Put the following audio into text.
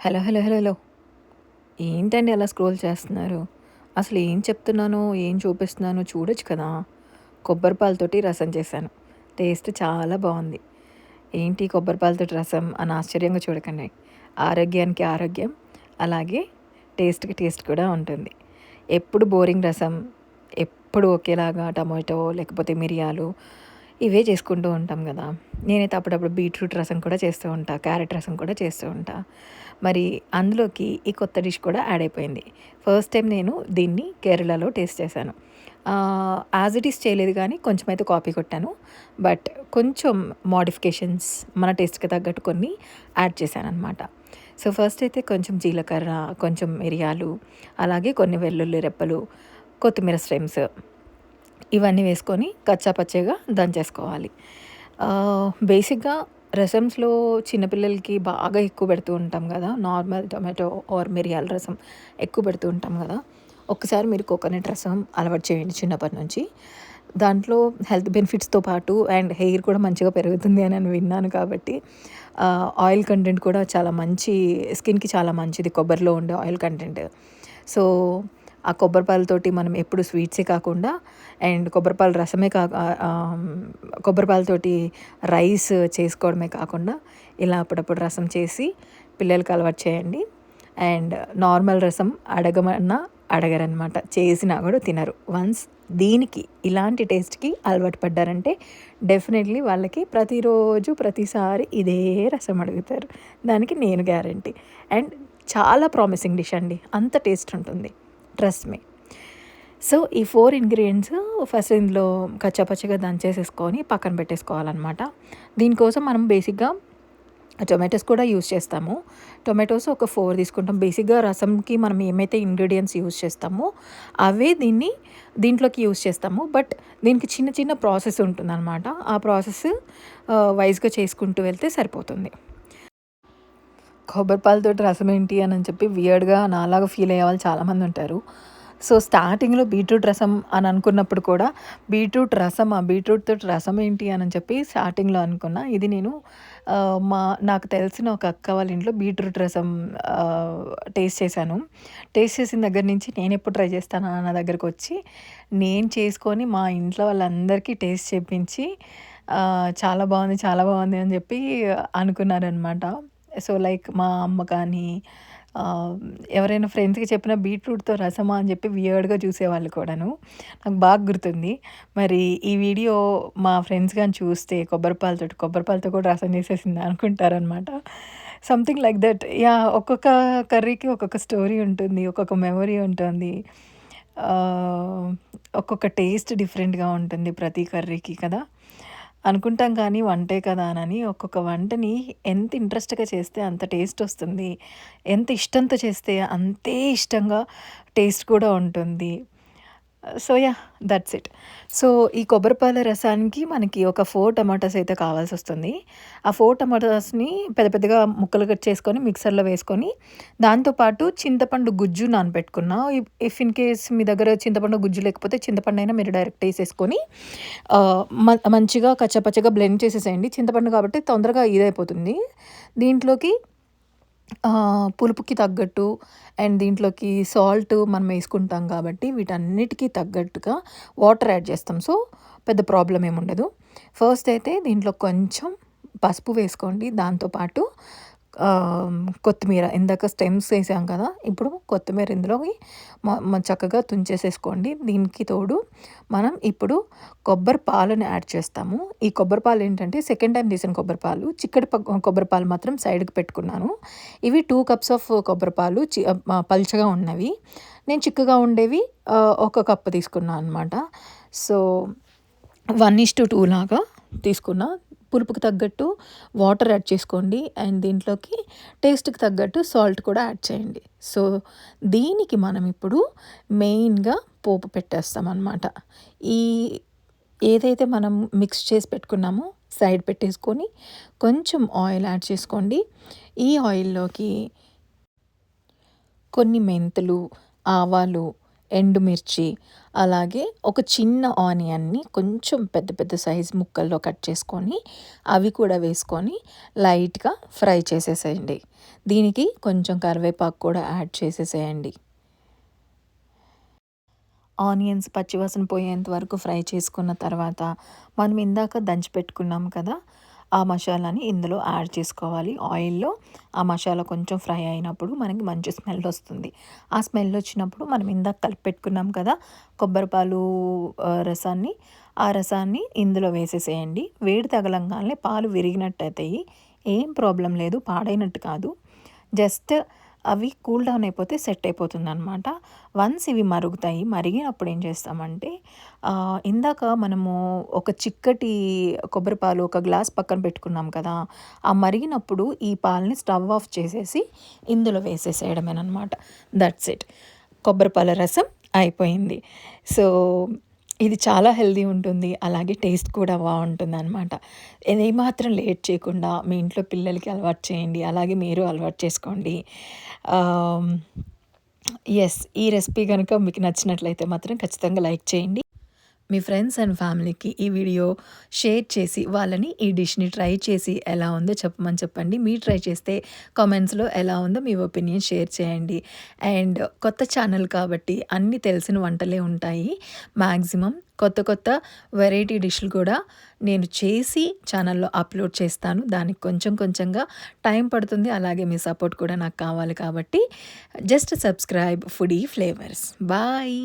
Hello, hello, hello, hello. ఏంటండి అలా scroll చేస్తున్నారు? అసలు ఏం చెప్తున్నానో, ఏం చూపిస్తున్నానో చూడొచ్చు కదా! కొబ్బరి పాలతోటి రసం చేశాను. టేస్ట్ చాలా బావుంది. ఏంటి కొబ్బరి పాలతోటి రసం అని ఆశ్చర్యంగా చూడకండి. ఆరోగ్యానికి ఆరోగ్యం, అలాగే టేస్ట్‌కి టేస్ట్ కూడా ఉంటుంది. ఎప్పుడు బోరింగ్ రసం, ఎప్పుడు ఒకేలాగా టమాటో లేకపోతే మిరియాలు ఇవే చేసుకుంటూ ఉంటాం గదా! నేనైతే అప్పుడప్పుడు బీట్రూట్ రసం కూడా చేస్తూ ఉంటా. క్యారెట్ రసం కూడా చేస్తూ ఉంటా. మరి అందులోకి ఈ కొత్త డిష్ కూడా యాడ్ అయిపోయింది. ఫస్ట్ టైం నేను దీన్ని కేరళలో టేస్ట్ చేశాను. యాజ్ ఇట్ ఈస్ చేయలేదు గానీ కొంచెమైతే కాపీ కొట్టాను. బట్ కొంచెం మోడిఫికేషన్స్ మన టేస్ట్‌కి తగ్గట్టు కొన్ని యాడ్ చేశాననమాట. సో, ఫస్ట్ అయితే కొంచెం జీలకర్ర, కొంచెం మిరియాలు, అలాగే కొన్ని వెల్లుల్లి రెబ్బలు, కొత్తిమీర స్టెమ్స్ ఇవన్నీ వేసుకొని కచ్చా పచ్చాగా దంచేసుకోవాలి. బేసిక్‌గా రసమ్స్‌లో చిన్న పిల్లలకి బాగా ఎక్కువ పెడుతూ ఉంటాం గదా! నార్మల్ టొమాటో ఆర్ మిరియాల రసం ఎక్కువ పెడుతూ ఉంటాం గదా! ఒక్కసారి మీరు కోకోనట్ రసం అలవాటు చేయండి చిన్నప్పటి నుంచి. దాంట్లో హెల్త్ బెనిఫిట్స్‌తో పాటు అండ్ హెయిర్ కూడా మంచిగా పెరుగుతుంది అని నేను విన్నాను కాబట్టి ఆయిల్ కంటెంట్ కూడా చాలా మంచి స్కిన్‌కి చాలా మంచిది కొబ్బరిలో ఉండే ఆయిల్ కంటెంట్. సో, ఆ కొబ్బరి పాలతోటి మనం ఎప్పుడు స్వీట్సే కాకుండా అండ్ కొబ్బరి పాల రసమే కొబ్బరి పాలతోటి రైస్ చేసుకోవడమే కాకుండా ఇలా అప్పుడప్పుడు రసం చేసి పిల్లలకి అలవాటు చేయండి. అండ్ నార్మల్ రసం అడగమన్నా అడగరనమాట. చేసినా కూడా తినరు. వన్స్ దీనికి ఇలాంటి టేస్ట్‌కి అలవాటు పడ్డారంటే డెఫినెట్‌లీ వాళ్ళకి ప్రతిరోజు ప్రతిసారి ఇదే రసం అడుగుతారు. దానికి నేను గ్యారంటీ. అండ్ చాలా ప్రామిసింగ్ డిష్ అండి. అంత టేస్ట్ ఉంటుంది. Trust me. సో, ఈ 4 ఇంగ్రీడియెంట్స్ ఫస్ట్ ఇందులో కచ్చాపచ్చాగా దంచేసేసుకొని పక్కన పెట్టేసుకోవాలనమాట. దీనికోసం మనం బేసిక్‌గా టొమాటోస్ కూడా యూజ్ చేస్తాము. టొమాటోస్ ఒక 4 తీసుకుంటాం. బేసిక్‌గా రసంకి మనం ఏమైతే ఇంగ్రీడియెంట్స్ యూజ్ చేస్తామో, అవే దీంట్లోకి యూజ్ చేస్తాము. బట్ దీనికి చిన్న చిన్న ప్రాసెస్ ఉంటుందనమాట. ఆ ప్రాసెస్ వైస్‌గా చేసుకుంటూ వెళ్తే సరిపోతుంది. కొబ్బరి పాలతోటి రసం ఏంటి అని చెప్పి వియర్డ్‌గా నాలాగా ఫీల్ అయ్యే వాళ్ళు చాలామందుంటారు. సో, స్టార్టింగ్‌లో బీట్రూట్ రసం అని అనుకున్నప్పుడు కూడా బీట్రూట్ రసమా? బీట్రూట్ తోటి రసం ఏంటి అని చెప్పి స్టార్టింగ్‌లో అనుకున్నా. ఇది నేను నాకు తెలిసిన ఒక అక్క వాళ్ళ ఇంట్లో బీట్రూట్ రసం ఆహ్, టేస్ట్ చేశాను. టేస్ట్ చేసిన దగ్గర నుంచి నేనెప్పుడు ట్రై చేస్తానా అన్న దగ్గరకొచ్చి నేను చేసుకొని మా ఇంట్లో వాళ్ళందరికీ టేస్ట్ చేపించి చాలా బావుంది, చాలా బావుంది అని చెప్పి అనుకున్నారనమాట. సో, లైక్ మా అమ్మ కానీ ఆహ్, ఎవరైనా ఫ్రెండ్స్‌కి చెప్పినా బీట్రూట్‌తో రసమా అని చెప్పి వియర్డ్‌గా చూసేవాళ్ళు కూడాను. నాకు బాగా గుర్తుంది. మరి ఈ వీడియో మా ఫ్రెండ్స్ గాని చూస్తే కొబ్బరి పాలతో కూడా రసం చేసేసిందా అనుకుంటారనమాట. Something like that. యాహ్! ఒక్కొక్క కర్రీకి ఒక్కొక్క స్టోరీ ఉంటుంది. ఒక్కొక్క మెమరీ ఉంటుంది. ఆహ్, ఒక్కొక్క టేస్ట్ డిఫరెంట్‌గా ఉంటుంది ప్రతి కర్రీకి కదా! అనుకుంటాం కానీ వంటే కదా అనని ఒక్కొక్క వంటని ఎంత ఇంట్రెస్ట్‌గా చేస్తే అంత టేస్ట్ వస్తుంది. ఎంత ఇష్టంతో చేస్తే అంతే ఇష్టంగా టేస్ట్ కూడా ఉంటుంది. So, yeah! That's it. So, ఈ కొబ్బరిపాల రసానికి మనకి ఒక 4 టమాటాస్ అయితే కావాల్సొస్తుంది. ఆ 4 టమాటాస్‌ని పెద్ద పెద్దగా ముక్కలు కట్ చేసుకొని మిక్సర్‌లో వేసుకొని, దాంతో పాటు చింతపండు గుజ్జు నానబెట్టుకున్నా. ఇఫ్ ఇన్ కేస్ మీ దగ్గర చింతపండు గుజ్జు లేకపోతే చింతపండైనా మీరు డైరెక్ట్ ఏసేసుకొని మంచిగా కచ్చాపచ్చాగా బ్లెండ్ చేసేసేయండి. చింతపండు కాబట్టి తొందరగా ఇదైపోతుంది. దీంట్లోకి పులుపుకి తగ్గట్టు అండ్ దీంట్లోకి సాల్ట్ మనం ఏసుకుంటాం కాబట్టి వీటన్నిటికి తగ్గట్టుగా వాటర్ యాడ్ చేస్తాం. సో, పెద్ద ప్రాబ్లమ్ ఏముండదు. ఫస్ట్ అయితే దీంట్లో కొంచెం పసుపు వేసుకోండి. దాంతో పాటు కొత్తిమీర ఇందాక స్టెమ్స్ ఏసాం కదా! ఇప్పుడు కొత్తిమీర ఇందులోకి చక్కగా తుంచేసేసుకోండి. దీనికి తోడు మనం ఇప్పుడు కొబ్బరి పాలను యాడ్ చేస్తాము. ఈ కొబ్బరి పాలు ఏంటంటే సెకండ్ టైమ్ తీసిన కొబ్బరి పాలు. చిక్కటి కొబ్బరి పాలు మాత్రం సైడ్‌కి పెట్టుకున్నాను. ఇవి 2 కప్స్ ఆఫ్ కొబ్బరి పాలు పల్చగా ఉన్నవి. నేను చిక్కగా ఉండేవి ఒక కప్పు తీసుకున్నా అనమాట. సో, 1:2 లాగా తీసుకున్నా. పులుపుకి తగ్గట్టు వాటర్ యాడ్ చేసుకోండి. అండ్ దీంట్లోకి టేస్ట్‌కి తగ్గట్టు సాల్ట్ కూడా యాడ్ చేయండి. సో, దీనికి మనం ఇప్పుడు మెయిన్‌గా పోపు పెట్టేస్తామనమాట. ఈ ఏదైతే మనం మిక్స్ చేసి పెట్టుకున్నామో సైడ్ పెట్టేసుకొని కొంచెం ఆయిల్ యాడ్ చేసుకోండి. ఈ ఆయిల్‌లోకి కొన్ని మెంతులు, ఆవాలు, ఎండుమిర్చి, అలాగే ఒక చిన్న ఆనియన్‌ని కొంచెం పెద్ద పెద్ద సైజ్ ముక్కల్లో కట్ చేసుకొని, అవి కూడా వేసుకొని లైట్‌గా ఫ్రై చేసేసేయండి. దీనికి కొంచెం కరివేపాకు కూడా యాడ్ చేసేసేయండి. ఆనియన్స్ పచ్చివాసన పోయేంత వరకు ఫ్రై చేసుకున్న తర్వాత, మనం ఇందాక దంచి పెట్టుకున్నాం కదా! ఆ మసాలాని ఇందులో యాడ్ చేసుకోవాలి. ఆయిల్‌లో ఆ మసాలా కొంచెం ఫ్రై అయినప్పుడు మనకి మంచి స్మెల్ వస్తుంది. ఆ స్మెల్ వచ్చినప్పుడు మనం ఇందాక కలిపి పెట్టుకున్నాం కదా! కొబ్బరి పాలు రసాన్ని, ఆ రసాన్ని ఇందులో వేసేసేయండి. వేడి తగలంగానే పాలు విరిగినట్టయితాయి. ఏం ప్రాబ్లమ్ లేదు. పాడైనట్టు కాదు. జస్ట్ అవి కూల్ డౌన్ అయిపోతే సెట్ అయిపోతుందనమాట. వన్స్ ఇవి మరుగుతాయి. మరిగినప్పుడు ఏం చేస్తామంటే ఇందాక మనము ఒక చిక్కటి కొబ్బరి పాలు ఒక గ్లాస్ పక్కన పెట్టుకున్నాం కదా! ఆ మరిగినప్పుడు ఈ పాలని స్టవ్ ఆఫ్ చేసేసి ఇందులో వేసేసేయడమేననమాట. That's it. కొబ్బరి పాల రసం అయిపోయింది. సో, ఇది చాలా హెల్తీ ఉంటుంది. అలాగే టేస్ట్ కూడా బావుంటుందనమాట. ఏమాత్రం లేట్ చేయకుండా మీ ఇంట్లో పిల్లలకి అలవాటు చేయండి. అలాగే మీరు అలవాటు చేసుకోండి. ఆహ్, యెస్. ఈ రెసిపీ గనుక మీకు నచ్చినట్లయితే మాత్రం ఖచ్చితంగా లైక్ చేయండి. మీ ఫ్రెండ్స్ అండ్ ఫ్యామిలీకి ఈ వీడియో షేర్ చేసి, వాళ్ళని ఈ డిష్‌ని ట్రై చేసి ఎలా ఉందో చెప్పమని చెప్పండి. మీరు ట్రై చేస్తే కామెంట్స్‌లో ఎలా ఉందో మీ ఒపీనియన్ షేర్ చేయండి. అండ్ కొత్త ఛానల్ కాబట్టి అన్నీ తెలిసిన వంటలే ఉంటాయి. మాక్సిమం కొత్త కొత్త వెరైటీ డిష్‌లు కూడా నేను చేసి ఛానల్‌లో అప్‌లోడ్ చేస్తాను. దానికి కొంచెం కొంచెంగా టైం పడుతుంది. అలాగే మీ సపోర్ట్ కూడా నాకు కావాలి కాబట్టి just subscribe foodie flavours. Bye.